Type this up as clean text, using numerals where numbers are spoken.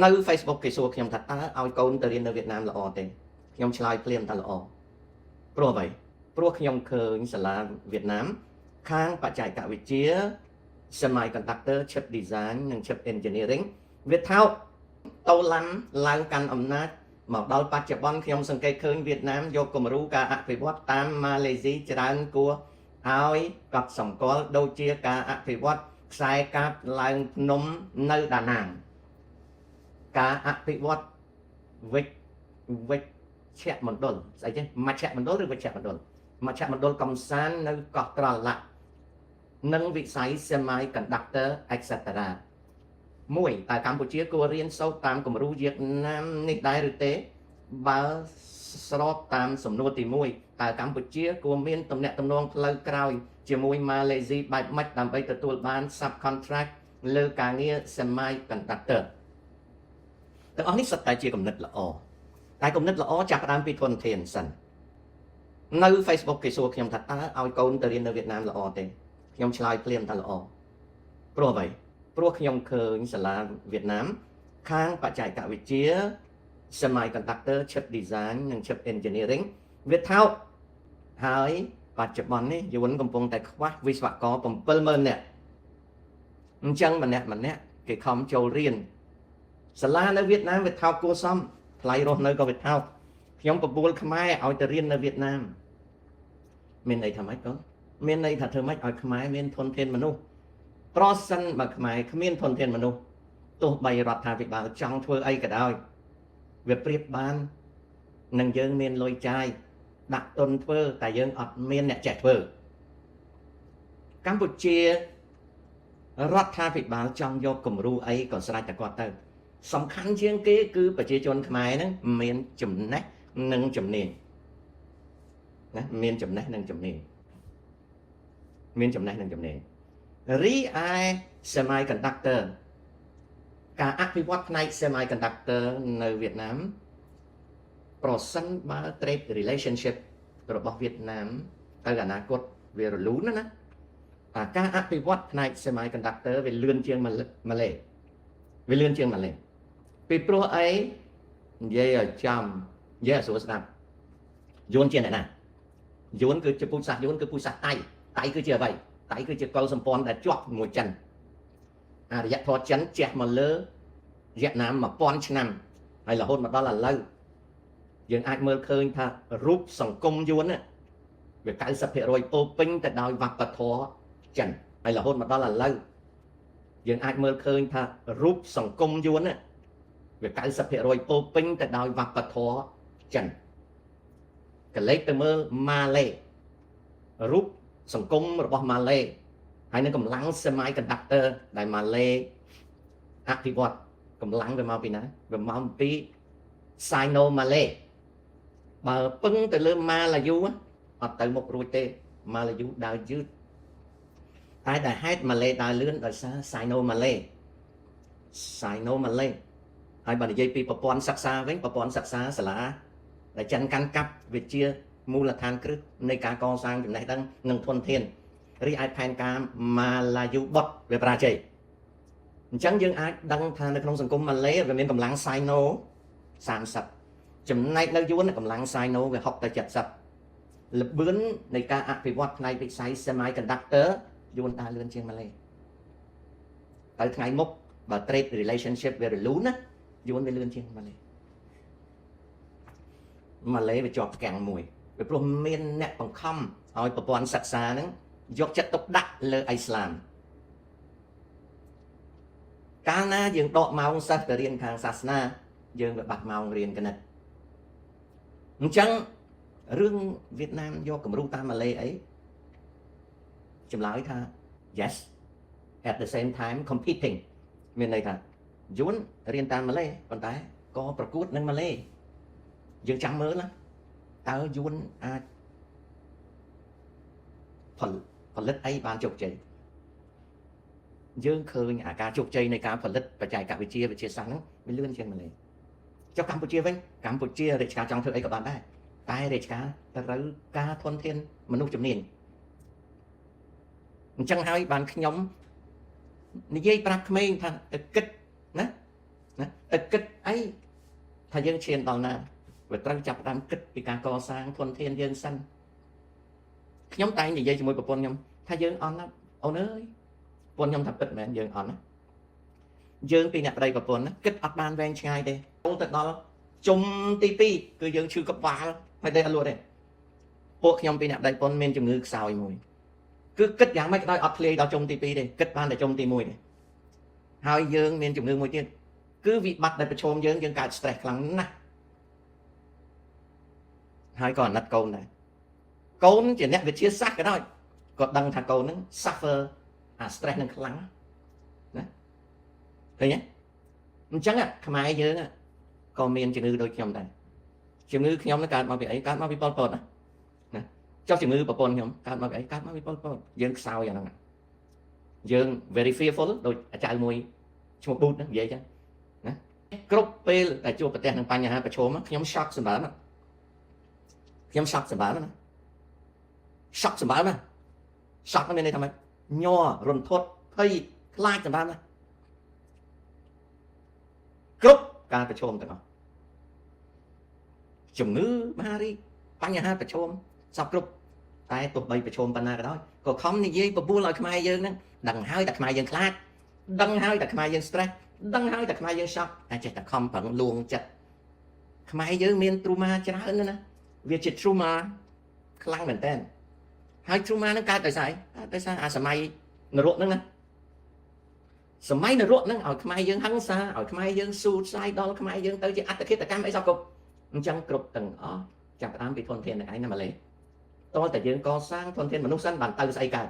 នៅ Facebook គេសួរខ្ញុំថាតើឲ្យកូនទៅរៀននៅវៀតណាមល្អទេខ្ញុំឆ្លើយភ្លាមថាល្អព្រោះអ្វីព្រោះខ្ញុំឃើញសាលាវៀតណាមខាងបច្ចេកវិទ្យា Semiconductor Chip Design និង Chip Engineering វាថោកតូឡាំឡើងកាន់អំណាចមកដល់បច្ចុប្បន្នខ្ញុំសង្កេតឃើញវៀតណាមយកគំរូការអភិវឌ្ឍតាមម៉ាឡេស៊ីច្រើនគួរឲ្យកត់សម្គាល់ដូចជាការអភិវឌ្ឍខ្សែកាបឡើងភ្នំនៅដាណាងការអភិវឌ្ឍវិជ្ជមណ្ឌលស្អីទេមជ្ឈមណ្ឌលឬវិជ្ជមណ្ឌលមជ្ឈមណ្ឌលកំសាន្តនៅកោះត្រឡាក់និងវិស័យ Semiconductor etc មួយតើកម្ពុជាគួររៀនសូត្រតាមគំរូវៀតណាមនេះដែរឬទេបើស្របតាមសំណួរទី1តើកម្ពុជាគួរមានទំនាក់ទំនងផ្លូវក្រោយជាមួយម៉ាឡេស៊ីបែបម៉េចដើម្បីទទួលបាន subcontract លើការងារ Semiconductor ទាំងអស់នេះសុទ្ធតែជាគំនិតល្អតែគំនិតល្អចាប់ផ្ដើមពីធនធានសិននៅ Facebook គេសួរខ្ញុំថាតើឲ្យកូនទៅរៀននៅវៀតណាមល្អទេខ្ញុំឆ្លើយភ្លាមថាល្អព្រោះអ្វីព្រោះខ្ញុំឃើញសាលាវៀតណាមខាងបច្ចេកវិទ្យា Semiconductor Chip Design និង Chip Engineering វាថោកហើយបច្ចុប្បន្ននេះយួនកំពុងតែខ្វះវិស្វករ 70000 នាក់អញ្ចឹងម្នាក់គេខំចូលរៀនសាលានៅវៀតណាមវាថោកគួរសមថ្លៃរស់នៅក៏វាថោកខ្ញុំបបួលខ្មែរឲ្យទៅរៀននៅវៀតណាមមានន័យថាម៉េចកូនមានន័យថាធ្វើម៉េចឲ្យខ្មែរមានធនធានមនុស្សប្រសិនបើខ្មែរគ្មានធនធានមនុស្សទោះបីរដ្ឋាភិបាលចង់ធ្វើអីក៏ដោយវាប្រៀបបាននឹងយើងមានលុយចាយដាក់ទុនធ្វើតែយើងអត់មានអ្នកចេះធ្វើកម្ពុជារដ្ឋាភិបាលចង់យកគំរូអីក៏ស្រេចតែគាត់ទៅសំខាន់ជាងគេគឺប្រជាជនខ្មែរហ្នឹងមានចំណេះនិងជំនាញណាមានចំណេះនិងជំនាញរីឯ Semiconductor ការអភិវឌ្ឍផ្នែក Semiconductor នៅវៀតណាមប្រសិនបើ trade relationship របស់វៀតណាមទៅអនាគតវារលូនណាការអភិវឌ្ឍផ្នែក Semiconductor វាលឿនជាងម៉ាឡេពីព្រោះអីនិយាយឲ្យចំនិយាយឲ្យស្រួលស្ដាប់យួនជាអ្នកណាយួនគឺជាពូជសាសន៍យួនគឺពូជសាសន៍តៃគឺជាអ្វីតៃគឺជាកុលសម្ព័ន្ធដែលជាប់ជាមួយចិនអរិយធម៌ចិនជះមកលើវៀតណាម 1000 ឆ្នាំហើយរហូតមកដល់ឥឡូវយើងអាចមើលឃើញថារូបសង្គមយួនវា 90% ពោពេញទៅដោយវប្បធម៌ចិនហើយរហូតមកដល់ឥឡូវយើងអាចមើលឃើញថារូបសង្គមយួនវា 90% ពោពេញទៅដោយវប្បធម៌ចិនកលេចទៅមើលម៉ាឡេរូបសង្គមរបស់ម៉ាឡេហើយនឹងកម្លាំង Semiconductor ដែលម៉ាឡេអភិវឌ្ឍកម្លាំងវាមកពីណាវាមកពី Sino Malay បើពឹងទៅលើម៉ាឡាយូអត់ទៅមុខរួចទេម៉ាឡាយូដើរយឺតតែដែលហេតុម៉ាឡេដើរលឿនដោយសារ Sino Malay ហើយបើនិយាយពីប្រព័ន្ធសិក្សាវិញប្រព័ន្ធសិក្សាសាលាដែលចិនកាន់កាប់វាជាមូលដ្ឋានគ្រឹះនៃការកសាងចំណេះដឹងនិងធនធានរីឯផែនការម៉ាឡាយូបុតវាបរាជ័យអញ្ចឹងយើងអាចដឹងថានៅក្នុងសង្គមម៉ាឡេវាមានកម្លាំង Sino 30ចំណែកនៅយួនកម្លាំង Sino វា60ទៅ70ល្បឿននៃការអភិវឌ្ឍផ្នែកវិស័យ Semiconductor យួនដើរលឿនជាងម៉ាឡេតែថ្ងៃមុខបើ trade relationship វារលូនណាយួនវាលឿនជាងម៉ាឡេវាជាប់ផ្កាំងមួយពីព្រោះមានអ្នកបង្ខំឲ្យប្រព័ន្ធសិក្សាហ្នឹងយកចិត្តទុកដាក់លើអ៊ីស្លាមកាលណាយើងដកម៉ោងសិស្សទៅរៀនខាងសាសនាយើងវាបាត់ម៉ោងរៀនគណិតអញ្ចឹងរឿងវៀតណាមយកគំរូតាមម៉ាឡេអីចម្លើយថា yes at the same time competing មានន័យថាយួនរៀនតាមម៉ាឡេប៉ុន្តែក៏ប្រកួតនឹងម៉ាឡេយើងចាំមើលណាតើយួនអាចផលិតអីបានជោគជ័យយើងឃើញការជោគជ័យនៃការផលិតបច្ចេកវិទ្យាវិទ្យាសាស្ត្រហ្នឹងវាលឿនជាងម៉ាឡេចុះកម្ពុជាវិញកម្ពុជារាជការចង់ធ្វើអីក៏បានដែរតែរាជការត្រូវការធនធានមនុស្សជំនាញអញ្ចឹងហើយបានខ្ញុំនិយាយប្រាប់ក្មេងថាទៅគិតណាទៅ ទឹកគិតអីថាយើងឈានដល់ណាវាត្រូវចាប់តាមគិតពីការកសាងធនធានយើងសិនខ្ញុំតែងនិយាយជាមួយប្រពន្ធខ្ញុំថាយើងអន់ណាអូនអើយប្រពន្ធខ្ញុំថាពិតមែនយើងអន់ណាយើងពីអ្នកប្តីប្រពន្ធណាគិតអត់បានវែងឆ្ងាយទេចូលទៅដល់ជុំទី2គឺយើងឈឺក្បាលហើយតែអត់លក់ទេពួកខ្ញុំពីអ្នកប្តីប្រពន្ធមានជំងឺខ្សោយមួយគឺគិតយ៉ាងម៉េចក៏ដោយអត់ធ្លាយដល់ជុំទី2ទេគិតបានតែជុំទី1ទេហើយយើងមានជំងឺមួយទៀតគឺវិបត្តិដែលប្រឈមយើងកើត stress ខ្លាំងណាស់ហើយក៏អាណិតកូនដែរកូនជាអ្នកវិទ្យាសាស្ត្រក៏ដោយក៏ដឹងថាកូនហ្នឹង suffer អា stress នឹងខ្លាំងណាឃើញទេអញ្ចឹងខ្មែរយើងក៏មានជំងឺដូចខ្ញុំដែរជំងឺខ្ញុំនឹងកើតមកពីអីកើតមកពីប៉ុលពតណាចុះជំងឺប្រពន្ធខ្ញុំកើតមកពីអីកើតមកពីប៉ុលពតយើងខ្សោយអាហ្នឹងយើង very fearful ដូចអាចៅមួយឈ្មោះប៊ូតហ្នឹងនិយាយចឹងណាគ្រប់ពេលដែលជួបប្រទះនឹងបញ្ហាប្រឈមខ្ញុំ shock សម្រាប់ខ្ញុំ shock សម្រាប់ណា shock សម្រាប់ណា shock មានន័យថាម៉េចញ័ររន្ធត់ភ័យខ្លាចសម្រាប់ណាគ្រប់ការប្រឈមទាំងអស់ជំងឺមហារីកបញ្ហាប្រឈមសពគ្រប់តែទោះបីប្រឈមប៉ុណ្ណាក៏ដោយក៏ខំនិយាយបបួលឲ្យខ្មែរយើងហ្នឹងដឹងហើយតែខ្មែរយើងខ្លាចដឹងហើយតែខ្មែរយើង stress ដឹងហើយតែខ្មែរយើង shock តែចេះតែខំប្រឹងលួងចិត្តខ្មែរយើងមាន trauma ច្រើនណាស់វាជា trauma ខ្លាំងមែនតើហើយ trauma ហ្នឹងកើតដោយសារអាសម័យនរកហ្នឹងណាសម័យនរកហ្នឹងឲ្យខ្មែរយើងហិង្សាឲ្យខ្មែរយើង suicide ដល់ខ្មែរយើងទៅជាអត្តឃាតកម្មអីសោះគ្រប់អញ្ចឹងគ្រប់ទាំងអស់ចាប់ផ្ដើមពីធនធានទាំងឯងណាម៉ាឡេតើតែយើងកសាងធនធានមនុស្សសិនបានទៅស្អីកើត